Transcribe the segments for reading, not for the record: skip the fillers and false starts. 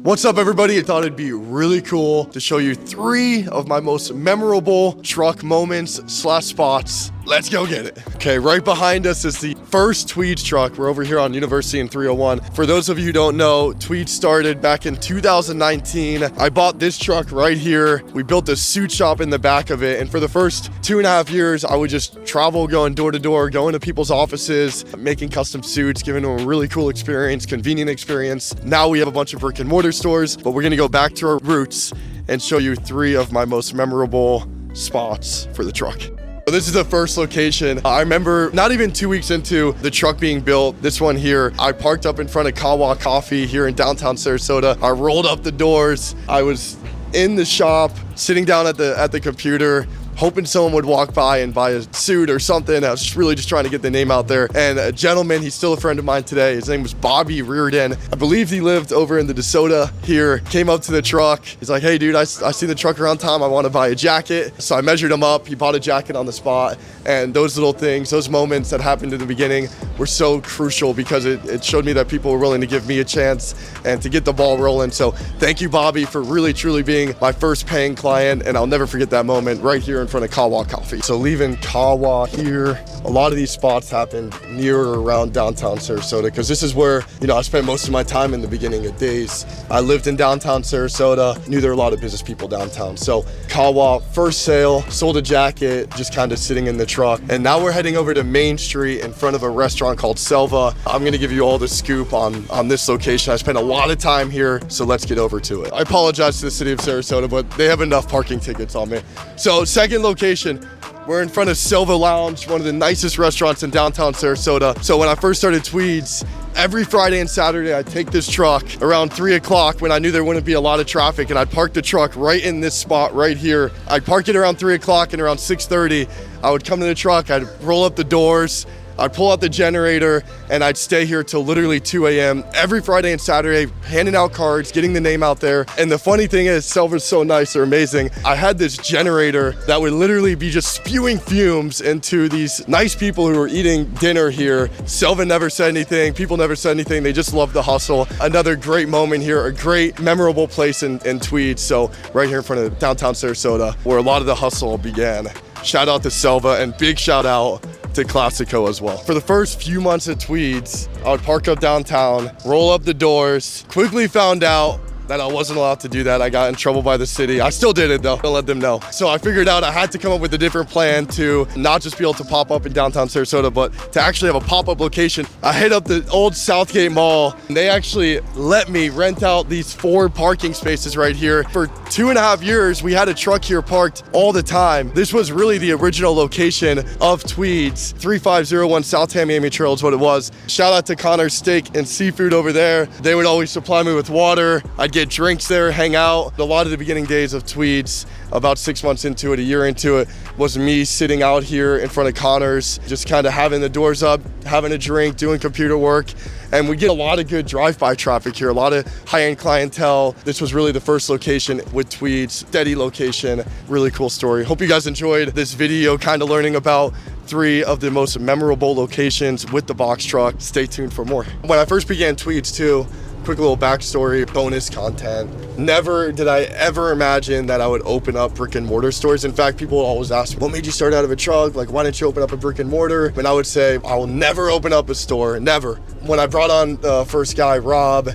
What's up, everybody? I thought it'd be really cool to show you 3 of my most memorable truck moments / spots. Let's go get it. Okay, right behind us is the first Tweeds truck. We're over here on University in 301. For those of you who don't know, Tweeds started back in 2019. I bought this truck right here. We built a suit shop in the back of it. And for the first 2.5 years, I would just travel, going door to door, going to people's offices, making custom suits, giving them a really cool experience, convenient experience. Now we have a bunch of brick and mortar stores, but we're gonna go back to our roots and show you 3 of my most memorable spots for the truck. This is the first location. I remember not even 2 weeks into the truck being built, this one here, I parked up in front of Kawa Coffee here in downtown Sarasota. I rolled up the doors. I was in the shop, sitting down at the computer, hoping someone would walk by and buy a suit or something. I was really just trying to get the name out there. And a gentleman, he's still a friend of mine today. His name was Bobby Reardon. I believe he lived over in the DeSoto here, came up to the truck. He's like, hey dude, I see the truck around town. I want to buy a jacket. So I measured him up. He bought a jacket on the spot. And those little things, those moments that happened in the beginning were so crucial because it showed me that people were willing to give me a chance and to get the ball rolling. So thank you, Bobby, for really, truly being my first paying client. And I'll never forget that moment right here in front of Kawa Coffee. So leaving Kawa here, a lot of these spots happened near or around downtown Sarasota because this is where, I spent most of my time in the beginning of days. I lived in downtown Sarasota, knew there were a lot of business people downtown. So Kawa, first sale, sold a jacket, just kind of sitting in the truck. And now we're heading over to Main Street in front of a restaurant called Selva. I'm gonna give you all the scoop on this location. I spent a lot of time here, so let's get over to it. I apologize to the city of Sarasota, but they have enough parking tickets on me. So second location, we're in front of Selva Lounge, one of the nicest restaurants in downtown Sarasota. So when I first started Tweeds, every Friday and Saturday, I'd take this truck around 3 o'clock when I knew there wouldn't be a lot of traffic, and I'd park the truck right in this spot right here. I'd park it around 3 o'clock, and around 6:30, I would come to the truck, I'd roll up the doors, I'd pull out the generator, and I'd stay here till literally 2 a.m. every Friday and Saturday, handing out cards, getting the name out there. And the funny thing is, Selva's so nice, they're amazing. I had this generator that would literally be just spewing fumes into these nice people who were eating dinner here. Selva never said anything, people never said anything, they just loved the hustle. Another great moment here, a great memorable place in Tweeds. So right here in front of downtown Sarasota, where a lot of the hustle began. Shout out to Selva and big shout out to Classico as well. For the first few months at Tweeds, I would park up downtown, roll up the doors, quickly found out that I wasn't allowed to do that. I got in trouble by the city. I still did it though, don't let them know. So I figured out I had to come up with a different plan to not just be able to pop up in downtown Sarasota, but to actually have a pop-up location. I hit up the old Southgate Mall, and they actually let me rent out these 4 parking spaces right here. For 2.5 years, we had a truck here parked all the time. This was really the original location of Tweeds. 3501 South Tamiami Trail is what it was. Shout out to Connor's Steak and Seafood over there. They would always supply me with water. I'd get drinks there, hang out. A lot of the beginning days of Tweeds, about 6 months into it, a year into it, was me sitting out here in front of Connor's, just kind of having the doors up, having a drink, doing computer work. And we get a lot of good drive-by traffic here, a lot of high-end clientele. This was really the first location with Tweeds, steady location, really cool story. Hope you guys enjoyed this video, kind of learning about 3 of the most memorable locations with the box truck. Stay tuned for more. When I first began Tweeds too, quick little backstory, bonus content. Never did I ever imagine that I would open up brick and mortar stores. In fact, people always ask, what made you start out of a truck? Like, why didn't you open up a brick and mortar? And I would say, I will never open up a store, never. When I brought on the first guy, Rob,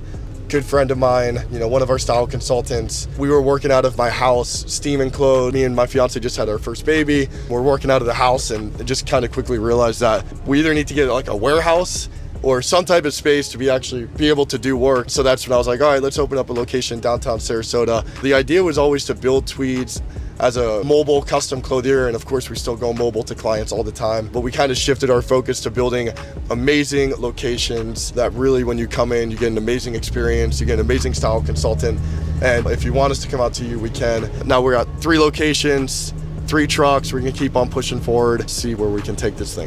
good friend of mine, one of our style consultants, we were working out of my house, steam and clothes. Me and my fiance just had our first baby. We're working out of the house and just kind of quickly realized that we either need to get like a warehouse or some type of space to be able to do work. So that's when I was like, all right, let's open up a location downtown Sarasota. The idea was always to build Tweeds as a mobile custom clothier, and of course we still go mobile to clients all the time, but we kind of shifted our focus to building amazing locations that really, when you come in, you get an amazing experience, you get an amazing style consultant, and if you want us to come out to you, we can. Now we're at 3 locations, 3 trucks. We're gonna keep on pushing forward, see where we can take this thing.